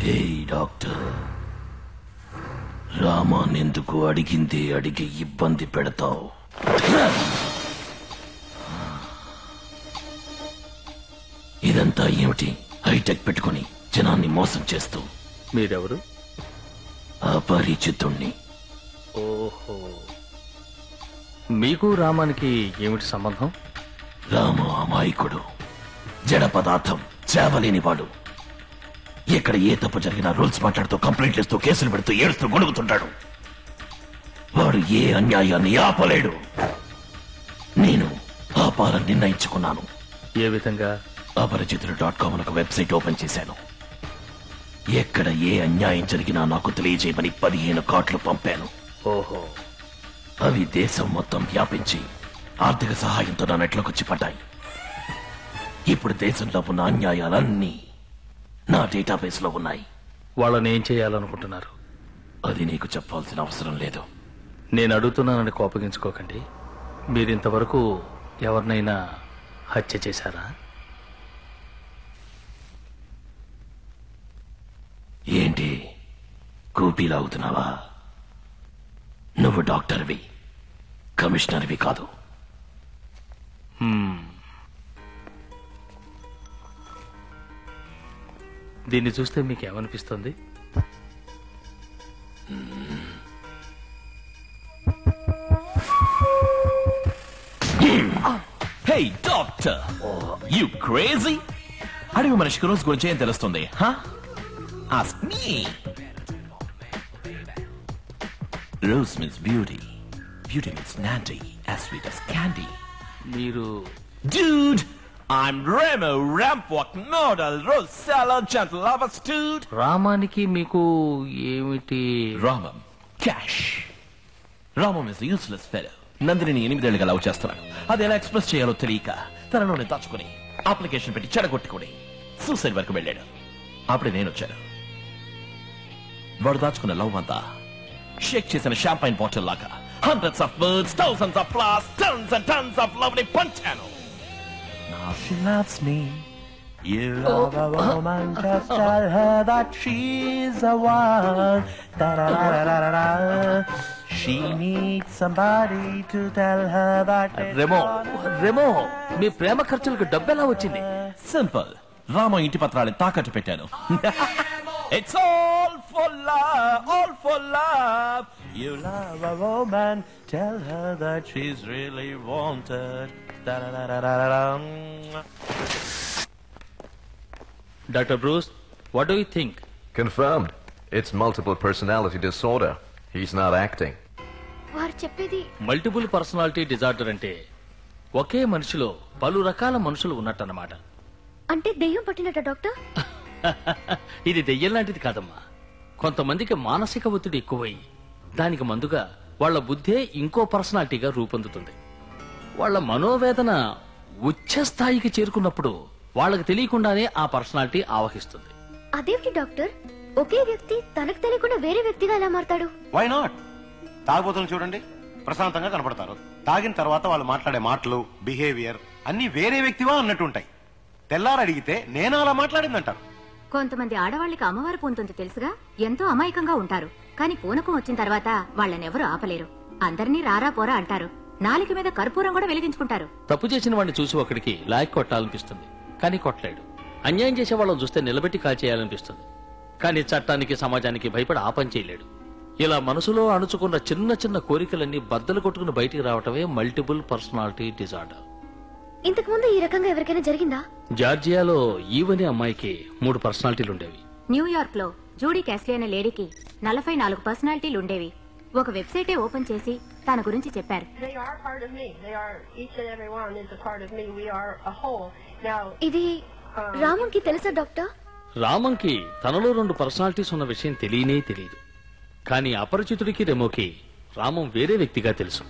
Hey doctor, రామానెందుకు అడిగింది అడిగి ఇబ్బంది పెడతావు? ఇదంతా ఏమిటి? హైటెక్ పెట్టుకుని జనాన్ని మోసం చేస్తూ. మీరెవరు? అపరిచితుణ్ణి. ఓహో, మీకు రామానికి ఏమిటి సంబంధం? రామ అమాయకుడు, జడ పదార్థం, చేవలేనివాడు. ఎక్కడ ఏ తప్పు జరిగినా రూల్స్ మాట్లాడుతూ, కంప్లైంట్లు ఇస్తూ, కేసులు పెడుతూ, ఏడుస్తూ గొడుగుతుంటాడు. వాడు ఏ అన్యాయాన్ని ఆపలేడు. నేను ఆపాలని నిర్ణయించుకున్నాను. ఏ విధంగా? అపరిచితుడు.com ఒక వెబ్సైట్ ఓపెన్ చేశాను. ఎక్కడ ఏ అన్యాయం జరిగినా నాకు తెలియజేయమని 15 కార్డులు పంపాను. ఓహో, అవి దేశం మొత్తం వ్యాపించి ఆర్థిక సహాయంతో నా నెట్లోకి పడ్డాయి. ఇప్పుడు దేశంలో ఉన్న అన్యాయాలన్నీ నా డేటాబేస్ లో ఉన్నాయి. వాళ్ళని ఏం చేయాలనుకుంటున్నారు? అది నీకు చెప్పాల్సిన అవసరం లేదు. నేను అడుగుతున్నానని కోపగించుకోకండి. మీరింతవరకు ఎవరినైనా హత్య చేశారా? ఏంటి కూపీలాగుతున్నావా? నువ్వు డాక్టర్వి, కమిషనర్వి కాదు. దీన్ని చూస్తే మీకేమనిపిస్తుంది? Hey doctor, you crazy? అడిగి మనిషికి రోజు గురించి ఏం తెలుస్తుంది? Ask me. Rose means beauty. Beauty means Nandy, as sweet as candy. మీరు? Dude, I'm Remo, Rampwalk, Nodal, Rose Salad, Gentle Lovers, dude. రామానికి మీకు ఏమిటి? Ramam, cash. Ramam is a useless fellow. Nandini 8 ఏళ్లుగా లవ్ చేస్తున్నాడు. అది ఎలా ఎక్స్ప్రెస్ చేయాలో తెలియక తనలోనే దాచుకుని అప్లికేషన్ పెట్టి చెడగొట్టుకుని సూసైడ్ వరకు వెళ్ళాడు. అప్పుడే నేను వచ్చాను. వాడు దాచుకున్న లవ్ అంతా షేక్ చేసిన షాంపైన్ బాటిల్ లాగా hundreds of words, thousands of flowers, tons and tons of love ని పంచాను. Now she loves me. You love a woman, just tell her that she's the one. Da-da-da-da-da-da. She needs somebody to tell her that. Remo, మీ ప్రేమ ఖర్చులకు డబ్బెలా వచ్చింది? Simple. Rama ఇంటి పత్రాలను తాకట్టు పెట్టాను. It's all for love, all for love. You love a woman, tell her that she's really wanted. Da-da-da-da-da-da. Dr. Bruce, what do you think? Confirmed. It's multiple personality disorder. He's not acting. వారు చెప్పేది multiple personality disorder అంటే ఒకే మనిషిలో పలు రకాల మనుషులు ఉన్నట్టన్నమాట. అంటే దెయ్యం పట్టినట్ట doctor? ఇది దెయ్యం లాంటిది కాదమ్మా. కొంతమందికి మానసిక ఒత్తిడి ఎక్కువై దానికి మందుగా వాళ్ల బుద్ధే ఇంకో పర్సనాలిటీగా రూపొందుతుంది. వాళ్ల మనోవేదన ఉచ్చ స్థాయికి చేరుకున్నప్పుడు వాళ్ళకి తెలియకుండానే ఆ పర్సనాలిటీ ఆవహిస్తుంది. అదేంటి డాక్టర్, ఒకే వ్యక్తి తనకు తెలియకుండా వేరే వ్యక్తిగా ఎలా మారతాడు? Why not? తాగుబోతులు చూడండి, ప్రశాంతంగా కనపడతారు. తాగిన తర్వాత వాళ్ళు మాట్లాడే మాటలు, బిహేవియర్ అన్ని వేరే వ్యక్తివా అన్నట్టుంటాయి. తెల్లారు అడిగితే నేను అలా మాట్లాడిందంటారు. కొంతమంది ఆడవాళ్ళకి అమ్మవారు పూనుతుంది తెలుసుగా, ఎంతో అమాయకంగా ఉంటారు. కానీ పూనకం వచ్చిన తర్వాత వాళ్ళనెవరూ ఆపలేరు. అందరినీ రారా పోరా అంటారు. నాలుక మీద కర్పూరం కూడా వెలిగించుకుంటారు. తప్పు చేసిన వాడిని చూసి ఒకడికి లాయక్ కొట్టాలనిపిస్తుంది, కానీ కొట్టలేడు. అన్యాయం చేసే వాళ్ళని చూస్తే నిలబెట్టి కాల్చేయాలనిపిస్తుంది, కానీ చట్టానికి సమాజానికి భయపడి ఆ పని చేయలేడు. ఇలా మనసులో అణుచుకున్న చిన్న చిన్న కోరికలన్నీ బద్దలు కొట్టుకుని బయటికి రావటమే మల్టిపుల్ పర్సనాలిటీ డిజార్డర్. ఇంతకు ముందు ఈ రకంగా ఎవరికైనా జరిగిందా? జార్జియాలో ఈవనే అమ్మాయికి 3 పర్సనాలిటీలు ఉండేవి. న్యూయార్క్ లో జూడీ క్యాస్లీ అనే లేడీకి 44 పర్సనాలిటీలు ఉండేవి. ఒక వెబ్సైటే ఓపెన్ చేసి తన గురించి చెప్పారు. ఇది రామంకి తెలుసా డాక్టర్? రామంకి తనలో 2 పర్సనాలిటీస్ ఉన్న విషయం తెలియనే తెలియదు. కానీ అపరిచితుడికి రెమోకి రామం వేరే వ్యక్తిగా తెలుసు.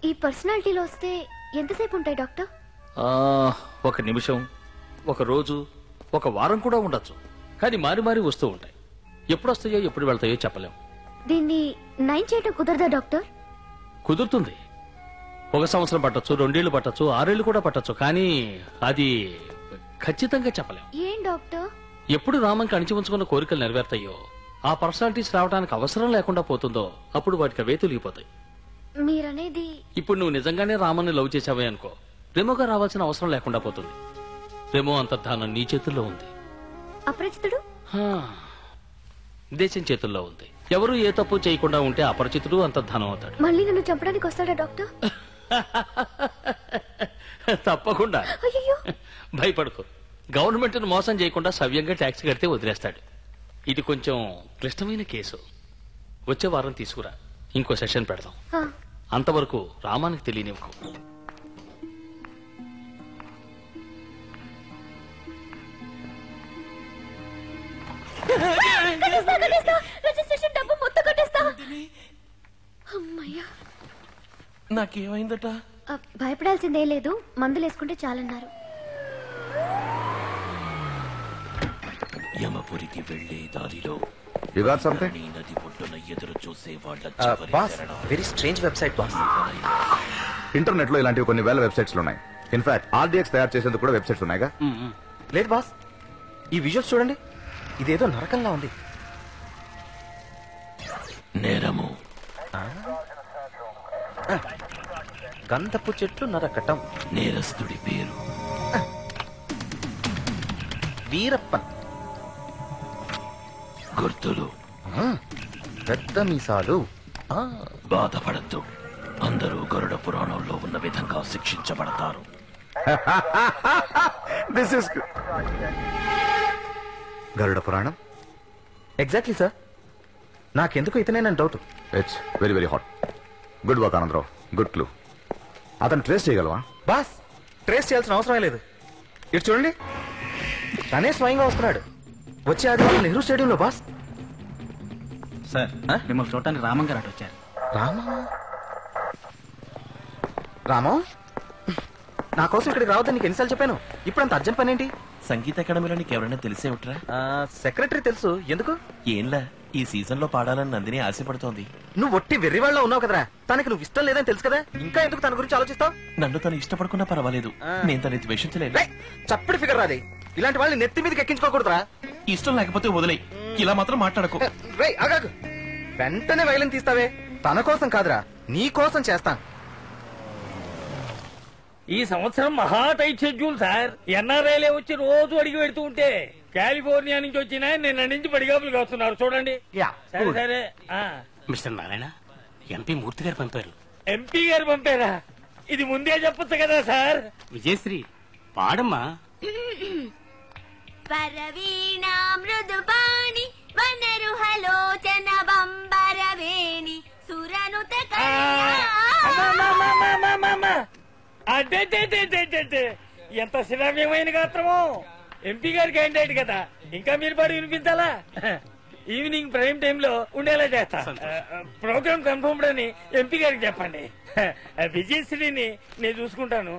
ఈ పర్సనాలిటీలో వస్తే ఎంతసేపు ఉంటాయి డాక్టర్? 1 నిమిషం, 1 రోజు, 1 వారం కూడా ఉండొచ్చు. కానీ మారి మారి వస్తూ ఉంటాయి. ఎప్పుడు వస్తాయో ఎప్పుడు వెళ్తాయో చెప్పలేం. దీన్ని నయం చేయటం కుదరదా డాక్టర్? కుదురుతుంది. 1 సంవత్సరం పట్టొచ్చు, 2 ఏళ్లు పట్టొచ్చు, 6 ఏళ్లు కూడా పట్టొచ్చు. కానీ అది ఖచ్చితంగా చెప్పలేం. ఏం డాక్టర్? ఎప్పుడు రామంకి అణిచి ఉంచుకున్న కోరికలు నెరవేర్తాయో, ఆ పర్సనాలిటీస్ రావడానికి అవసరం లేకుండా పోతుందో అప్పుడు వాటికి అవే తొలిగిపోతాయి. మీరనేది ఇప్పుడు నువ్వు నిజంగానే రామన్ని లవ్ చేసావే అనుకో, రెమోగా రావాల్సిన అవసరం లేకుండా పోతుంది. రెమో అంతర్ధానం నీ చేతుల్లో ఉంది. అపరిచితుడు దేశం చేతుల్లో ఉంది. ఎవరు ఏ తప్పు చేయకుండా ఉంటే అపరిచితుడు అంతర్ధానం అవుతాడు. మళ్ళీ నన్ను చంపడానికి వస్తాడా డాక్టర్? తప్పకుండా. అయ్యో, భయపడుకో. గవర్నమెంట్ ను మోసం చేయకుండా సవ్యంగా ట్యాక్స్ కడితే వదిలేస్తాడు. ఇది కొంచెం క్లిష్టమైన కేసు. వచ్చే వారం తీసుకురా, ఇంకో సెషన్ పెడదాం. అంతవరకు రామానికి తెలియనివ్వకు. రిజిస్ట్రేషన్ డబ్బు మొత్తం కట్టేస్తా. అమ్మయ్యా. నాకేమైందట? భయపడాల్సిందే లేదు, మందులు వేసుకుంటే చాలన్నారు. యమపురికి వెళ్లే దారిలో You got something? ఈ నది ఒడ్డున ఎదురు చూసే వాళ్ళ boss, very strange website boss. Internet లో ఇలాంటివి కొన్ని వేల వెబ్సైట్స్ ఉన్నాయి. ఇన్ఫాక్ట్ ఆర్డిఎక్స్ తయారు చేసేందుకు కూడా వెబ్సైట్స్ ఉన్నాయిగా. లేదు బాస్, ఈ విజువల్స్ చూడండి, ఇదేదో నరకంలా ఉంది. నేరము గంధపు చెట్లు నరకటం. నేరస్తుడి పేరు వీరప్పన్. గుర్తులు పెద్ద మీసాలు. బాధపడద్దు, అందరూ గరుడ పురాణంలో ఉన్న విధంగా శిక్షించబడతారు. This is Garuda Puranam. Exactly sir, నాకెందుకు ఇతనేనని doubt. It's very very hot. Good work Anandarao, good clue. అతను ట్రేస్ చేయగలవా? బాస్, ట్రేస్ చేయాల్సిన అవసరమే లేదు. ఇటు చూడండి, తనే స్వయంగా వస్తున్నాడు. వచ్చే ఆదివారం నెహ్రూ స్టేడియంలో. బాస్ సార్, మిమ్మల్ని చూడటానికి రామం గారు అటు వచ్చారు. రామం, నా కోసం ఇక్కడికి రావద్దని నీకు ఎన్నిసార్లు చెప్పాను. ఇప్పుడు అంత అర్జెంట్ పని ఏంటి? సంగీత అకాడమీలో నీకు ఎవరైనా తెలిసే ఉంటారా? సెక్రటరీ తెలుసు. ఎందుకు? ఏంలా, ఈ సీజన్ లో పాడాలని నందిని ఆశపడుతోంది. నువ్వు ఒట్టి వెర్రివాళ్ళ ఉన్నావు కదరా. తనకి నువ్వు ఇష్టం లేదని తెలుసు కదా, ఇంకా ఎందుకు తన గురించి ఆలోచిస్తావు? నన్ను తను ఇష్టపడుకున్నా పర్వాలేదు, నేను తను ద్వేషించలేదు. చప్పటి ఫిగర్ రాది. ఇలాంటి వాళ్ళని నెత్తి మీదకి ఎక్కించుకోకూడదురా. ఇష్టం లేకపోతే వదిలే, ఇలా మాత్రం మాట్లాడకు. ఆగాగు, వెంటనే వైలెన్ తీస్తావే. తన కోసం కాదురా, నీ కోసం చేస్తాను. ఈ సంవత్సరం మహా టైట్ షెడ్యూల్ సార్. ఎన్ఆర్ఐలే వచ్చి రోజు అడిగి పెడుతూ ఉంటే కాలిఫోర్నియా నుంచి వచ్చిన నిన్న నుంచి పడిగాపులు కాస్తున్నారు చూడండి. సరే సరే. మిస్టర్ నారాయణ, ఎంపీ మూర్తి గారు పంపారు. ఎంపీ గారు పంపారా? ఇది ముందే చెప్పొచ్చు కదా సార్. విజయశ్రీ, పాడమ్మా. పరవీణా మృదుపాణి వనరుహలోచన బంబరవేణి సురనుత అంటే ఎంత శ్రావ్యమైన గాత్రమో. ఎంపీ గారి క్యాండిడేట్ కదా, ఇంకా మీరు పాడి వినిపించాలా? ఈవినింగ్ ప్రైమ్ టైమ్ లో ఉండేలా చేస్తా. ప్రోగ్రామ్ కన్ఫర్మ్డ్ అని ఎంపీ గారికి చెప్పండి. విజయశ్రీని నేను చూసుకుంటాను,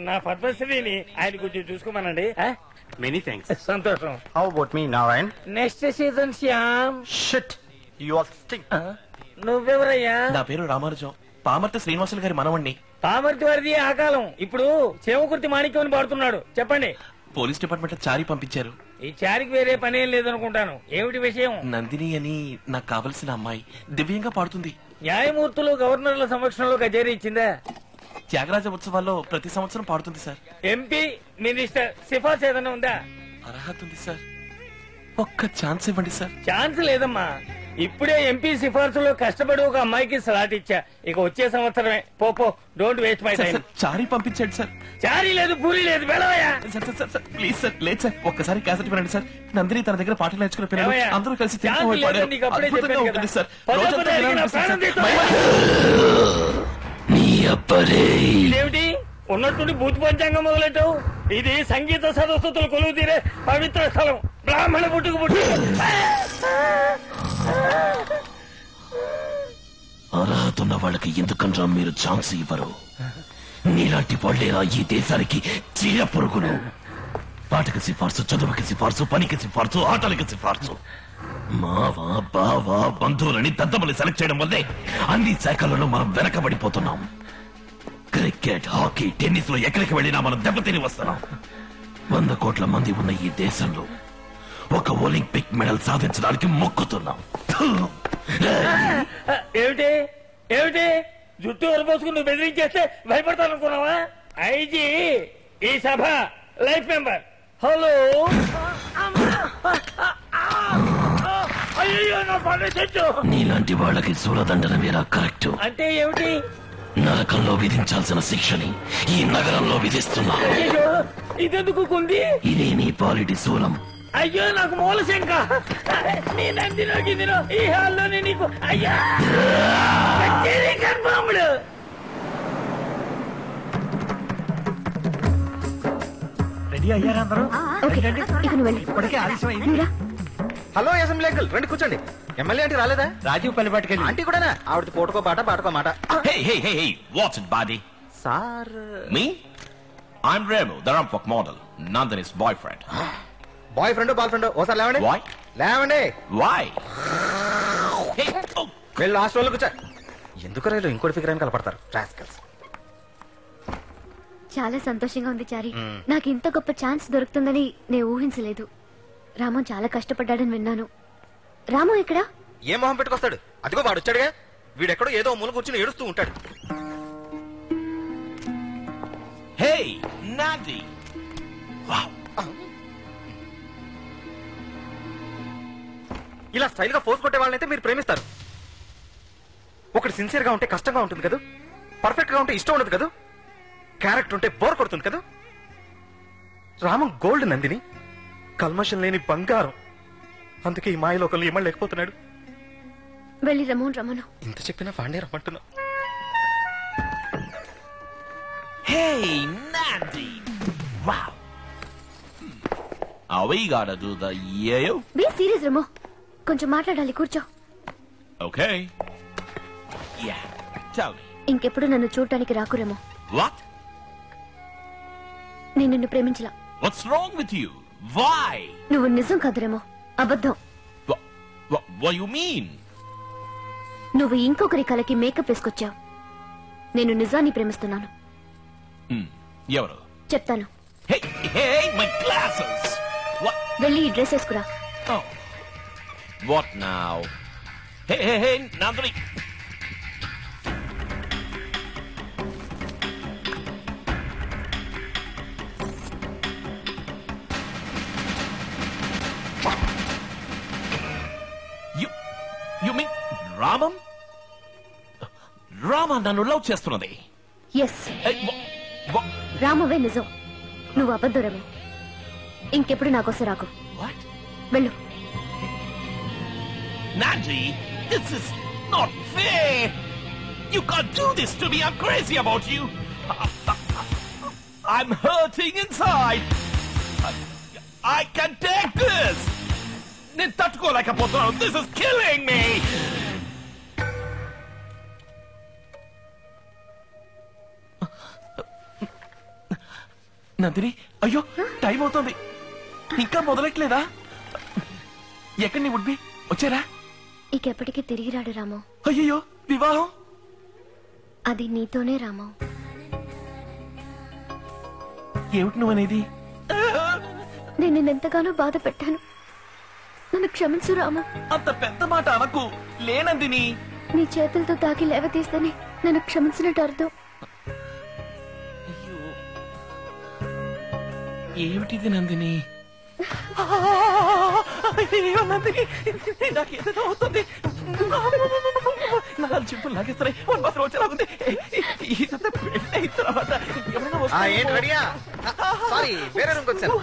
నా పద్మశ్రీని ఆయన కొంచెం చూసుకోమనండి. Many thanks. సంతోషం. How about me Narayan? Next season Shyam. Shit, you are sting. నువ్వెవరయ్యా? నా పేరు రామానుజం, పామర్తి శ్రీనివాసులు గారి మనవణ్ణి. పామర్తి వారిది ఆ కాలం, ఇప్పుడు చేమకుర్తి మాణిక్యం అని పాడుతున్నాడు. చెప్పండి. పోలీస్ డిపార్ట్మెంట్ చారి పంపించారు. ఈ చారికి వేరే పనేం లేదనుకుంటాను. ఏమిటి విషయం? నందిని అని నాకు కావలసిన అమ్మాయి దివ్యంగా పాడుతుంది. న్యాయమూర్తులు గవర్నర్ల సమక్షంలో కచేరీ ఇచ్చిందా? త్యాగరాజ ఉత్సవాల్లో ప్రతి సంవత్సరం పాడుతుంది సార్. ఎంపీ, మినిస్టర్ సిఫార్సు ఏదైనా ఉందా? అర్హత ఉంది సార్, ఒక్క ఛాన్స్ ఇవ్వండి సార్. ఛాన్స్ లేదమ్మా. ఇప్పుడే ఎంపీ సిఫార్సులో కష్టపడి ఒక అమ్మాయికి స్లాట్ ఇచ్చా. ఇక వచ్చే సంవత్సరమే. పో, డోంట్ వేస్ట్ మై టైం. చారీ పంపించండి సార్. చారీ లేదు, పూరి లేదు, వెళ్ళవయ్యా. సార్ ప్లీజ్ సార్, లేదు సార్, ఒక్కసారి క్యాసెట్ వినండి సార్. నందిని తన దగ్గర పాటలు నేర్చుకునే పిల్లలు అందరూ కలిసి అద్భుతంగా ఉంటుంది సార్. ఇదేమిటి ఉన్నట్టుండి భూతి పంచాంగం మొదలెట్టావు? ఇది సంగీత సరస్వతులు కొలువు తీరే పవిత్ర స్థలం. బ్రాహ్మణ పుట్టుకు పుట్టు. అర్హత ఉన్న వాళ్ళకి ఎందుకన్నా మీరు ఛాన్స్ ఇవ్వరు? నీలాంటి వాళ్ళేరా ఈ దేశానికి చీడ పురుగులు. పాటకి సిఫార్సు, చదువుకి సిఫార్సు, పనికి సిఫార్సు, ఆటలకి సిఫార్సు. మావా, బావా, బంధువులని దద్దమని సెలెక్ట్ చేయడం వల్లే అన్ని శాఖలలో మనం వెనకబడిపోతున్నాం. క్రికెట్, హాకీ, టెన్నిస్ లో ఎక్కడికి వెళ్ళినా మనం దెబ్బతిని వస్తున్నాం. 100 కోట్ల మంది ఉన్న ఈ దేశంలో ఒక ఒలింపిక్ మెడల్ సాధించడానికి మొక్కుతున్నాం. ఏమిటి ఏమిటి జుట్టు వరపోసుకుని నువ్వు బెదిరించేస్తే భయపడతాను అనుకున్నావా? ఐజీ ఈ సభ లైఫ్ మెంబర్. హలో అయ్యో నా పండు చెట్టు. నీలాంటి వాళ్ళకి సూలదండన వేరా కరెక్ట్. అంటే ఏమిటి? నరకంలో విధించాల్సిన శిక్షని ఈ నగరంలో విధిస్తున్నా. అయ్యో ఇదెందుకు కుంది? ఇదే నీ పాలిటి శూలం. అయ్యో నాకు మూలశంక. నీ నందినో గిదినో ఈ హాల్లోనే నీకు. అయ్యా కన్ఫర్మ్డ్. రెడీ అయ్యారా అందరూ? ఇప్పటికే ఆలస్యం అయింది. హలో అసెంబ్లీ అంకుల్, రండి కూర్చోండి. ఎమ్మెల్యే అంటే రాలేదా? రాజీవ్ పల్లి పట్టుకెళ్ళి. ఆంటీ కూడానా? ఆవిడతో పూటకో బాట బాటకో మాట. Hey, what's it, buddy? Sir Me? I'm Remu, the Rampok model, Nandini's boyfriend. Boy friend boy friend ఓసారి లేవండి. Why? లేవండి. Why? Hey, oh. వెళ్ళి లాస్ట్ రోజు కూర్చో. ఎందుకు రైలు ఇంకోటి ఫిగర్ అని కలపడతారు రాస్కల్స్. చాలా సంతోషంగా ఉంది చారి. నాకు ఇంత గొప్ప ఛాన్స్ దొరుకుతుందని నేను ఊహించలేదు. రామం చాలా కష్టపడ్డాడని విన్నాను. రాము ఎక్కడా? ఏ మొహం పెట్టుకొస్తాడు? అదిగో వాడు వచ్చాడుగా. వీడెక్కడో ఏదో మూల కూర్చుని ఏడుస్తూ ఉంటాడు. Hey, Nandi. Wow. ఇలా స్టైల్ గా ఫోర్స్ కొట్టే వాళ్ళనైతే మీరు ప్రేమిస్తారు. ఒకటి సిన్సియర్ గా ఉంటే కష్టంగా ఉంటుంది కదా, పర్ఫెక్ట్ గా ఉంటే ఇష్టం ఉండదు కదా, క్యారెక్టర్ ఉంటే బోర్ కొడుతుంది కదా. రామం గోల్డ్, నందిని కల్మషం లేని బంగారం. అందుకే ఈ మాయలోకంలో ఇమ్మలేకపోతున్నాడు. వెళ్ళి రమను. ఇంత చెప్పినా వాడినే రమ్మంటున్నా. Hey, Nandi. Wow. Are we gotta do the yayo? Be serious రమో, కొంచెం మాట్లాడాలి, కూర్చో. Okay. Yeah, tell me. ఇంకెప్పుడు నన్ను చూడటానికి రాకురేమో. What? నేను నిన్ను ప్రేమించలా. What's wrong with you? Why? నువ్వు నిజం కాదురేమో, అబద్ధం. What you mean? నువ్వు ఇంకొకరి కలకి మేకప్ వేసుకొచ్చావు. నేను నిజాన్ని ప్రేమిస్తున్నాను. ఎవరు? చెప్తాను. Hey, my glasses. What? వెళ్ళి ఈ dress వేసుకురా. Oh. What now? Hey, Nandini. You mean Ramam? Rama నన్ను లవ్ చేస్తున్నది. ఎస్, రామవే నిజం, నువ్వు అబద్ధురమే. ఇంకెప్పుడు నాకోసం రాకు. వెళ్ళు. Nandi, this is not fair. You can't do this to me. I'm crazy about you. I'm hurting inside. I can take this. నేను తట్టుకోలేకపోతున్నాను. This is killing me. Nandini, అయ్యో టైం అవుతుంది, ఇంకా మొదలెట్లేదా? ఎక్కడి నీ ఉడ్బి వచ్చారా? ఇకెప్పటికీ తిరిగి రాడు రామో. అయ్యో వివాహం అది నీతోనే రామో. ఏమిటి నువ్వనేది? నేను నిన్నెంతగానో బాధ పెట్టాను. నన్ను క్షమించు రామో. అంత పెద్ద మాట అనకు. లేనందిని, నీ చేతులతో తాకి లేవతీస్తేనే నన్ను క్షమించినట్టు అర్థం. ఏమిటిది నందిని? నందిని, నాకేదో అవుతుంది. నాలుగు చింపులు లాగేస్తున్నాయి. వన్ మాత్రం వచ్చేలాగుంది. ఇదంతా పెళ్ళి అయిన తర్వాత ఏంటి రెడీయా? సారీ, వేరే రూమ్కి వచ్చాను.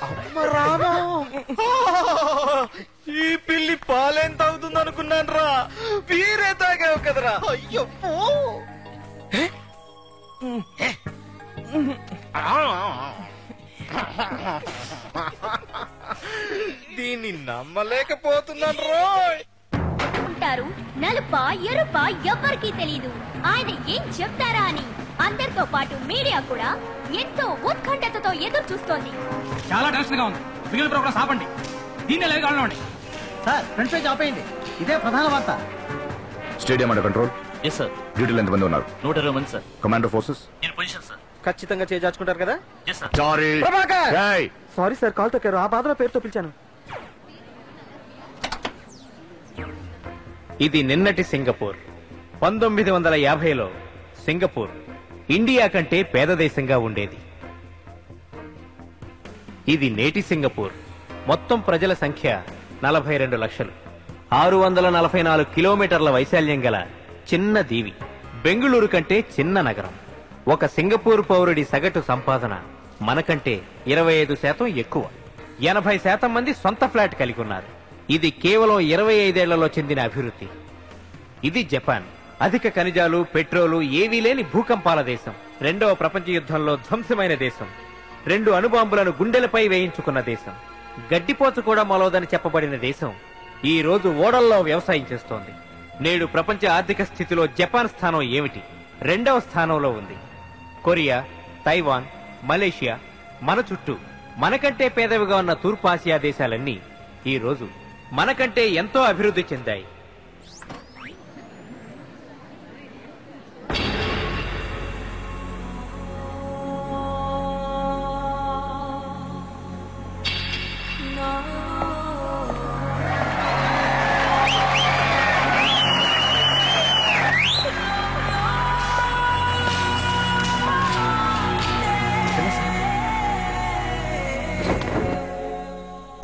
అమ్మ రామా, ఈ పిల్లి పాలేం తాగుతుంది అనుకున్నాను రా. వీరే తాగావు కదరా. అయ్యో దీన్ని నమ్మలేకపోతున్నాను రోయ్. ఉంటారు నలుప ఎరుప ఎవ్వరికీ తెలీదు. ఆయన ఏం చెప్తారా అని అందరితో పాటు మీడియా కూడా ఎంతో ఉత్కంఠతతో ఎదురు చూస్తోంది. చాలా టెన్షన్ గా ఉంది. మిగిలిన ప్రోగ్రామ్స్ ఆపండి. దీన్ని లైవ్ కావాలండి సార్. ఫ్రంట్ పేజ్ ఆపేయండి. ఇదే ప్రధాన వార్త. Stadium under control. Yes sir. డ్యూటీలో ఎంతమంది ఉన్నారు? 120 మంది sir. Commando forces in position sir. ఖచ్చితంగా చేజార్చుకుంటారు కదా? Yes sir. Sorry Prabhakar! Sorry sir, call తొక్కారు. ఆ బాధలో పేరుతో పిలిచాను. ఇది నిన్నటి సింగపూర్. 1950లో సింగపూర్ ఇండియా కంటే పేద దేశంగా ఉండేది. ఇది నేటి సింగపూర్. మొత్తం ప్రజల సంఖ్య 42 లక్షలు. 644 కిలోమీటర్ల వైశాల్యం గల చిన్న దీవి. బెంగుళూరు కంటే చిన్న నగరం. ఒక సింగపూర్ పౌరుడి సగటు సంపాదన మనకంటే 25% ఎక్కువ. 80% మంది సొంత ఫ్లాట్ కలిగి ఉన్నారు. ఇది కేవలం 25 ఏళ్లలో చెందిన అభివృద్ధి. ఇది జపాన్. అధిక ఖనిజాలు, పెట్రోలు ఏవీ లేని భూకంపాల దేశం. 2వ ప్రపంచ యుద్ధంలో ధ్వంసమైన దేశం. 2 అణుబాంబులను గుండెలపై వేయించుకున్న దేశం. గడ్డిపోచ కూడా మొలవదని చెప్పబడిన దేశం ఈ రోజు ఓడల్లో వ్యవసాయం చేస్తోంది. నేడు ప్రపంచ ఆర్థిక స్థితిలో జపాన్ స్థానం ఏమిటి? 2వ స్థానంలో ఉంది. కొరియా, తైవాన్, మలేషియా మన చుట్టూ మనకంటే పేదవిగా ఉన్న తూర్పు ఆసియా దేశాలన్నీ ఈ రోజు మనకంటే ఎంతో అభివృద్ధి చెందాయి.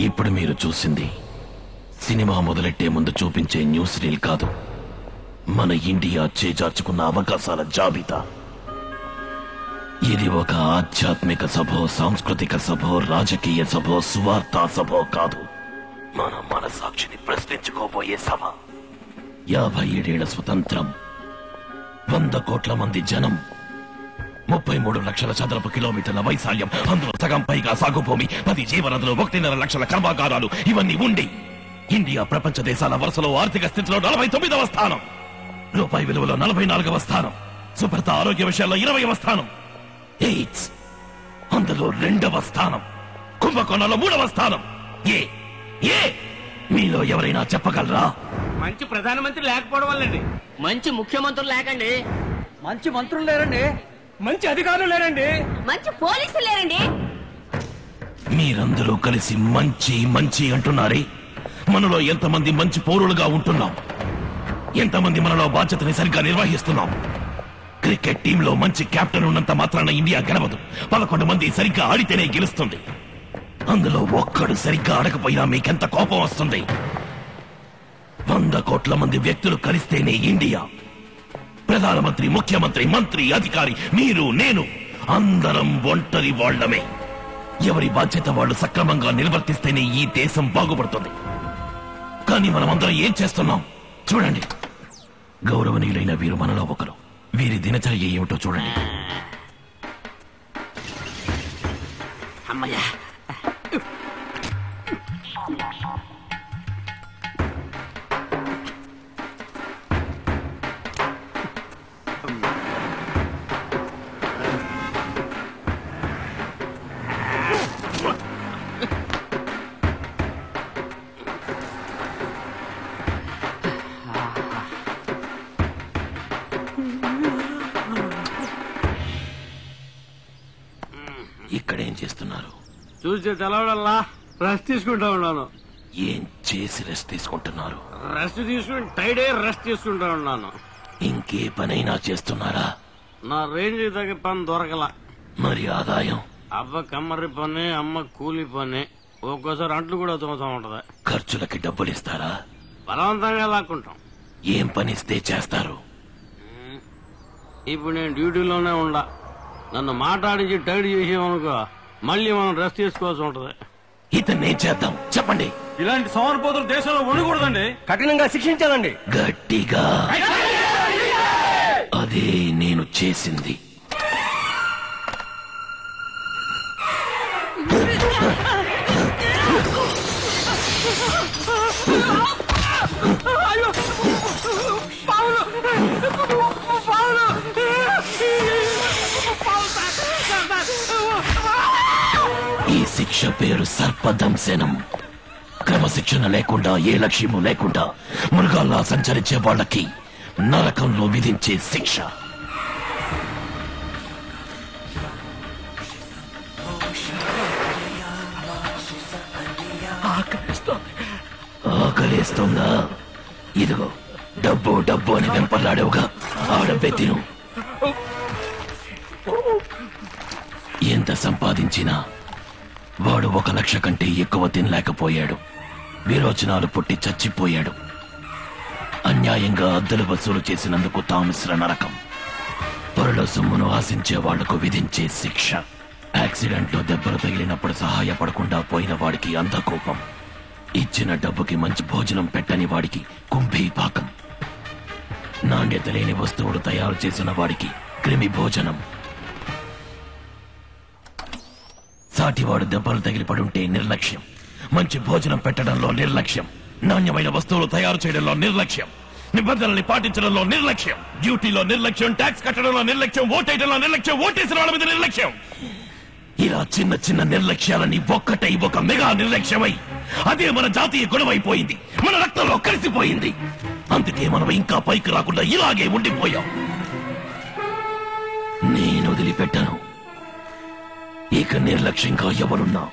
ఇప్పుడు మీరు చూసింది సినిమా మొదలెట్టే ముందు చూపించే న్యూస్ రీల్ కాదు, మన ఇండియా చేజార్చుకున్న అవకాశాల జాబితా. ఇది ఒక ఆధ్యాత్మిక సభో, సాంస్కృతిక సభో, రాజకీయ సభో, స్వార్థ సభో కాదు. మన మనసాక్షిని ప్రశ్నించుకోబోయే సభ. 57 ఏళ్ల స్వతంత్రం, 100 కోట్ల మంది జనం, 33 లక్షల చదరపు కిలోమీటర్ల వైశాల్యం, అందులో సగం పైగా సాగు భూమి, 10 జీవనదులు, 1.5 లక్షల కర్మాగారాలు, ఇవన్నీ ఉండి ఇండియా ప్రపంచ దేశాల వరుసలో ఆర్థిక స్థితిలో 49వ స్థానం, రూపాయి విలువలో 44వ స్థానం, శుభ్రత ఆరోగ్య విషయాల్లో 20వ స్థానం, ఎయిడ్స్ అందులో 2వ స్థానం, కుంభకోణంలో 3వ స్థానం. మీలో ఎవరైనా చెప్పగలరా? మంచి ప్రధానమంత్రి లేకపోవడం వల్లండి. మంచి ముఖ్యమంత్రులు లేకండి. మంచి మంత్రులు లేరండి. మంచి అధికారులు లేరండి. మంచి పోలీసులు లేరండి. మీరందరూ కలిసి మంచి మంచి అంటున్నారే, మనలో ఎంతమంది మంచి పౌరులుగా ఉంటున్నాం? ఎంతమంది మనలో బాధ్యతని సరిగ్గా నిర్వహిస్తున్నాం? క్రికెట్ టీంలో మంచి కెప్టెన్ ఉన్నంత మాత్రాన ఇండియా గెలవదు. 11 మంది సరిగ్గా ఆడితేనే గెలుస్తుంది. అందులో ఒక్కడు సరిగ్గా ఆడకపోయినా మీకెంత కోపం వస్తుంది? 100 కోట్ల మంది వ్యక్తులు కలిస్తేనే ఇండియా. ప్రధానమంత్రి, ముఖ్యమంత్రి, మంత్రి, అధికారి, మీరు, నేను అందరం ఒంటరి వాళ్లమే. ఎవరి బాధ్యత వాళ్ళు సక్రమంగా నిర్వర్తిస్తేనే ఈ దేశం బాగుపడుతుంది. కానీ మనమందరం ఏం చేస్తున్నాం చూడండి. గౌరవనీయులైన వీరు మనలో ఒకరు. వీరి దినచర్య ఏమిటో చూడండి. అమ్మయ్యా, ఇక్కడేం చేస్తున్నారు? చూస్తే తెలవడల్లా రెస్ట్ తీసుకుంటా ఉన్నాను. ఏం చేసి రెస్ట్ తీసుకుంటున్నారు? రెస్ట్ తీసుకుని టైడే రెస్ట్ తీసుకుంటా ఉన్నాను. ఇంకే పనైనా చేస్తున్నారా? నా రేంజ్ తగ్గ పని దొరకలా. మరి ఆదాయం? అవ్వ కమ్మరి పని, అమ్మ కూలి పని, ఒక్కోసారి అంట్లు కూడా తోముతా ఉంటది. ఖర్చులకి డబ్బులు ఇస్తారా? బలవంతంగా లాక్కుంటాం. ఏం పనిస్తే చేస్తారు? ఇప్పుడు నేను డ్యూటీలోనే ఉండా. నన్ను మాట్లాడించి టైడ్ చేసేమనుకో మళ్ళీ మనం రెస్ట్ తీసుకోవాల్సి ఉంటది. ఇతన్నేం చేద్దాం చెప్పండి. ఇలాంటి సోమరిపోతులు దేశంలో ఉండకూడదండి. కఠినంగా శిక్షించాలండి. గట్టిగా. అదే నేను చేసింది. ఈ శిక్ష పేరు సర్పదంశనం. క్రమశిక్షణ లేకుండా, ఏ లక్ష్యము లేకుండా మృగాల్లా సంచరించే వాళ్ళకి నరకంలో విధించే శిక్ష. ఆకలేస్తుందా? ఇదిగో డబ్బు డబ్బు అని వెంపర్లాడేవుగా, ఆ డబ్బే తిను. ఎంత సంపాదించినా వాడు 1 లక్ష కంటే ఎక్కువ తినలేకపోయాడు. విరోచనాలు పుట్టి చచ్చిపోయాడు. అన్యాయంగా అద్దెలు వసూలు చేసినందుకు తామిశ్ర నరకం. పొరలో సొమ్మును ఆశించే వాళ్లకు విధించే శిక్ష. యాక్సిడెంట్ లో దెబ్బలు తగిలినప్పుడు సహాయపడకుండా పోయిన వాడికి అంధకోపం. ఇచ్చిన డబ్బుకి మంచి భోజనం పెట్టని వాడికి కుంభీపాకం. నాణ్యత లేని వస్తువులు తయారు చేసిన వాడికి క్రిమి భోజనం. సాటివాడు దెబ్బలు తగిలి పడుంటే నిర్లక్ష్యం. మంచి భోజనం పెట్టడంలో నిర్లక్ష్యం. నాణ్యమైన వస్తువులు తయారు చేయడంలో నిర్లక్ష్యం. నిబంధనల్ని పాటించడంలో నిర్లక్ష్యం. డ్యూటీలో నిర్లక్ష్యం. ట్యాక్స్ కట్టడంలో నిర్లక్ష్యం. ఓటేయడంలో నిర్లక్ష్యం. ఓటేసిన వాళ్ళ మీద నిర్లక్ష్యం. ఇలా చిన్న చిన్న నిర్లక్ష్యాలని ఒక్కటై ఒక మెగా నిర్లక్ష్యమై అదే మన జాతీయ గొడవైపోయింది. మన రక్తంలో కలిసిపోయింది. అందుకే మనం ఇంకా పైకి రాకుండా ఇలాగే ఉండిపోయాం. నేను వదిలిపెట్టాను. ఇక నిర్లక్ష్యంగా ఎవరున్నా